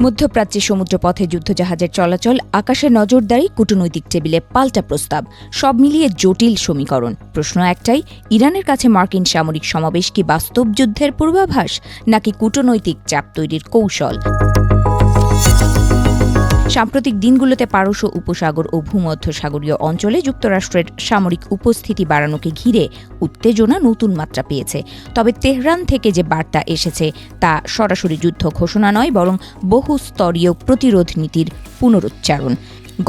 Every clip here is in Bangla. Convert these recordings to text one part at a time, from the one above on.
মধ্যপ্রাচ্যে সমুদ্রপথে যুদ্ধজাহাজের চলাচল, আকাশে নজরদারি, কূটনৈতিক টেবিলে পাল্টা প্রস্তাব, সব মিলিয়ে জটিল সমীকরণ। প্রশ্ন একটাই, ইরানের কাছে মার্কিন সামরিক সমাবেশ কি বাস্তব যুদ্ধের পূর্বাভাস নাকি কূটনৈতিক চাপ তৈরির কৌশল? সাম্প্রতিক দিনগুলোতে পারস্য উপসাগর ও ভূমধ্যসাগরীয় অঞ্চলে যুক্তরাষ্ট্রের সামরিক উপস্থিতি বাড়ানোকে ঘিরে উত্তেজনা নতুন মাত্রা পেয়েছে। তবে তেহরান থেকে যে বার্তা এসেছে তা সরাসরি যুদ্ধ ঘোষণা নয়, বরং বহুস্তরীয় প্রতিরোধ নীতির পুনরুচ্চারণ।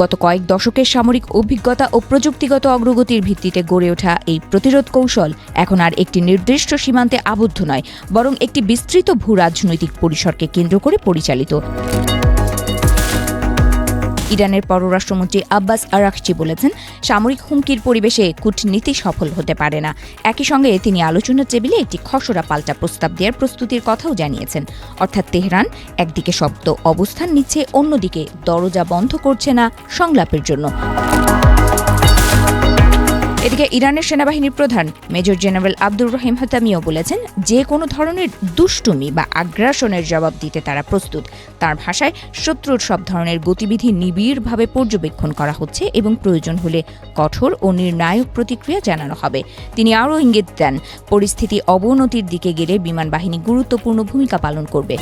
গত কয়েক দশকের সামরিক অভিজ্ঞতা ও প্রযুক্তিগত অগ্রগতির ভিত্তিতে গড়ে ওঠা এই প্রতিরোধ কৌশল এখন আর একটি নির্দিষ্ট সীমান্তে আবদ্ধ নয়, বরং একটি বিস্তৃত ভূরাজনৈতিক পরিসরকে কেন্দ্র করে পরিচালিত। ইরানের পররাষ্ট্রমন্ত্রী আব্বাস আরাকচি বলেছেন, সামরিক হুমকির পরিবেশে কূটনীতি সফল হতে পারে না। একই সঙ্গে তিনি আলোচনার টেবিলে একটি খসড়া পাল্টা প্রস্তাব দেওয়ার প্রস্তুতির কথাও জানিয়েছেন। অর্থাৎ তেহরান একদিকে শক্ত অবস্থান নিচ্ছে, অন্যদিকে দরজা বন্ধ করছে না সংলাপের জন্য। এদিকে ইরানের সেনাবাহিনীর প্রধান মেজর জেনারেল আব্দুর রহিম হাতামিও বলেছেন, যে কোনো ধরনের দুষ্টুমি বা আগ্রাসনের জবাব দিতে তারা প্রস্তুত। তার ভাষায়, শত্রুর সব ধরনের গতিবিধি নিবিড়ভাবে পর্যবেক্ষণ করা হচ্ছে এবং প্রয়োজন হলে কঠোর ও নির্ণায়ক প্রতিক্রিয়া জানানো হবে। তিনি আরও ইঙ্গিত দেন, পরিস্থিতি অবনতির দিকে গেলে বিমান বাহিনী গুরুত্বপূর্ণ ভূমিকা পালন করবে।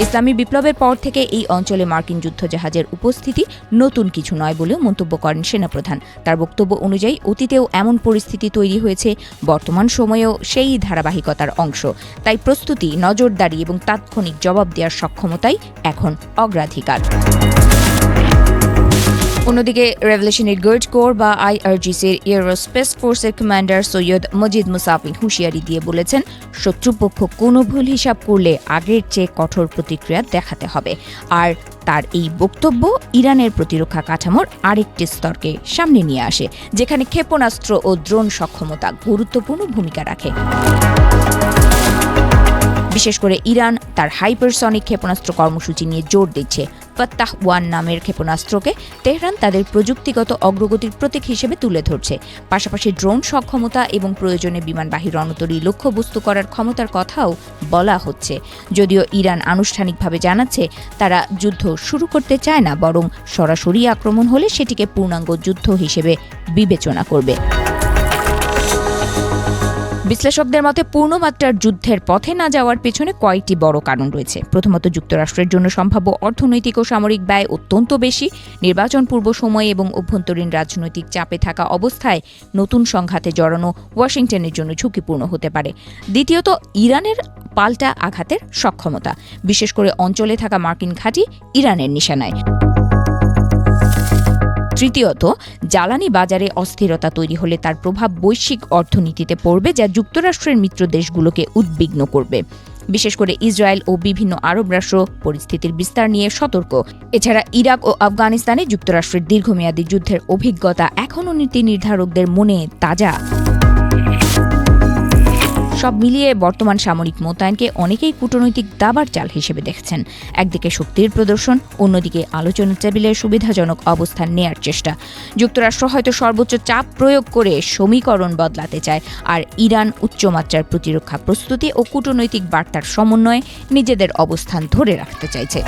ইসলামী বিপ্লবের পর থেকে এই অঞ্চলে মার্কিন যুদ্ধজাহাজের উপস্থিতি নতুন কিছু নয় বলেও মন্তব্য করেন সেনাপ্রধান। তার বক্তব্য অনুযায়ী অতীতেও এমন পরিস্থিতি তৈরি হয়েছে, বর্তমান সময়েও সেই ধারাবাহিকতার অংশ। তাই প্রস্তুতি, নজরদারি এবং তাৎক্ষণিক জবাব দেওয়ার সক্ষমতাই এখন অগ্রাধিকার। অন্যদিকে রেভলিউশনারি গার্ড কোর বা IRGCর এরোস্পেস ফোর্সের কমান্ডার সৈয়দ মজিদ মুসাফি হুঁশিয়ারি দিয়ে বলেছেন, শত্রুপক্ষ কোনো ভুল হিসাব করলে আগের চেয়ে কঠোর প্রতিক্রিয়া দেখাতে হবে। আর তার এই বক্তব্য ইরানের প্রতিরক্ষা কাঠামোর আরেকটি স্তরকে সামনে নিয়ে আসে, যেখানে ক্ষেপণাস্ত্র ও ড্রোন সক্ষমতা গুরুত্বপূর্ণ ভূমিকা রাখে। বিশেষ করে ইরান তার হাইপারসনিক ক্ষেপণাস্ত্র কর্মসূচি নিয়ে জোর দিচ্ছে। ফাত্তাহ 1 নামের ক্ষেপণাস্ত্রকে তেহরান তাদের প্রযুক্তিগত অগ্রগতির প্রতীক হিসেবে তুলে ধরছে। পাশাপাশি ড্রোন সক্ষমতা এবং প্রয়োজনে বিমানবাহী রণতরী লক্ষ্যবস্তু করার ক্ষমতার কথাও বলা হচ্ছে। যদিও ইরান আনুষ্ঠানিকভাবে জানাচ্ছে, তারা যুদ্ধ শুরু করতে চায় না, বরং সরাসরি আক্রমণ হলে সেটিকে পূর্ণাঙ্গ যুদ্ধ হিসেবে বিবেচনা করবে। বিশ্লেষকদের মতে, পূর্ণমাত্রার যুদ্ধের পথে না যাওয়ার পেছনে কয়েকটি বড় কারণ রয়েছে। প্রথমত, যুক্তরাষ্ট্রের জন্য সম্ভাব্য অর্থনৈতিক ও সামরিক ব্যয় অত্যন্ত বেশি। নির্বাচন পূর্ব সময়ে এবং অভ্যন্তরীণ রাজনৈতিক চাপে থাকা অবস্থায় নতুন সংঘাতে জড়ানো ওয়াশিংটনের জন্য ঝুঁকিপূর্ণ হতে পারে। দ্বিতীয়ত, ইরানের পাল্টা আঘাতের সক্ষমতা, বিশেষ করে অঞ্চলে থাকা মার্কিন ঘাঁটি ইরানের নিশানায়। তৃতীয়ত, জ্বালানি বাজারে অস্থিরতা তৈরি হলে তার প্রভাব বৈশ্বিক অর্থনীতিতে পড়বে, যা যুক্তরাষ্ট্রের মিত্র দেশগুলোকে উদ্বিগ্ন করবে। বিশেষ করে ইসরায়েল ও বিভিন্ন আরব রাষ্ট্র পরিস্থিতির বিস্তার নিয়ে সতর্ক। এছাড়া ইরাক ও আফগানিস্তানে যুক্তরাষ্ট্রের দীর্ঘমেয়াদী যুদ্ধের অভিজ্ঞতা এখনও নীতি নির্ধারকদের মনে তাজা। সব মিলিয়ে বর্তমান সামরিক মোতায়েনকে অনেকেই কূটনৈতিক দাবার চাল হিসেবে দেখছেন। একদিকে শক্তির প্রদর্শন, অন্যদিকে আলোচনার টেবিলে সুবিধাজনক অবস্থান নেয়ার চেষ্টা। যুক্তরাষ্ট্র হয়তো সর্বোচ্চ চাপ প্রয়োগ করে সমীকরণ বদলাতে চায়, আর ইরান উচ্চমাত্রার প্রতিরক্ষা প্রস্তুতি ও কূটনৈতিক বার্তার সমন্বয়ে নিজেদের অবস্থান ধরে রাখতে চাইছে।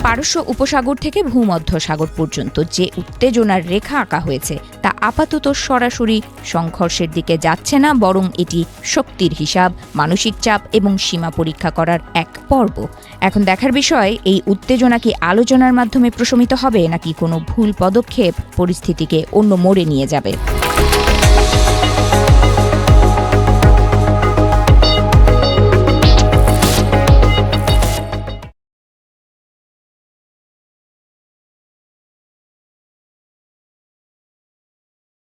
পারস্য উপসাগর থেকে ভূমধ্যসাগর পর্যন্ত যে উত্তেজনার রেখা আঁকা হয়েছে তা আপাতত সরাসরি সংঘর্ষের দিকে যাচ্ছে না, বরং এটি শক্তির হিসাব, মানসিক চাপ এবং সীমা পরীক্ষা করার এক পর্ব। এখন দেখার বিষয়, এই উত্তেজনা কি আলোচনার মাধ্যমে প্রশমিত হবে নাকি কোনো ভুল পদক্ষেপ পরিস্থিতিকে অন্য মোড়ে নিয়ে যাবে।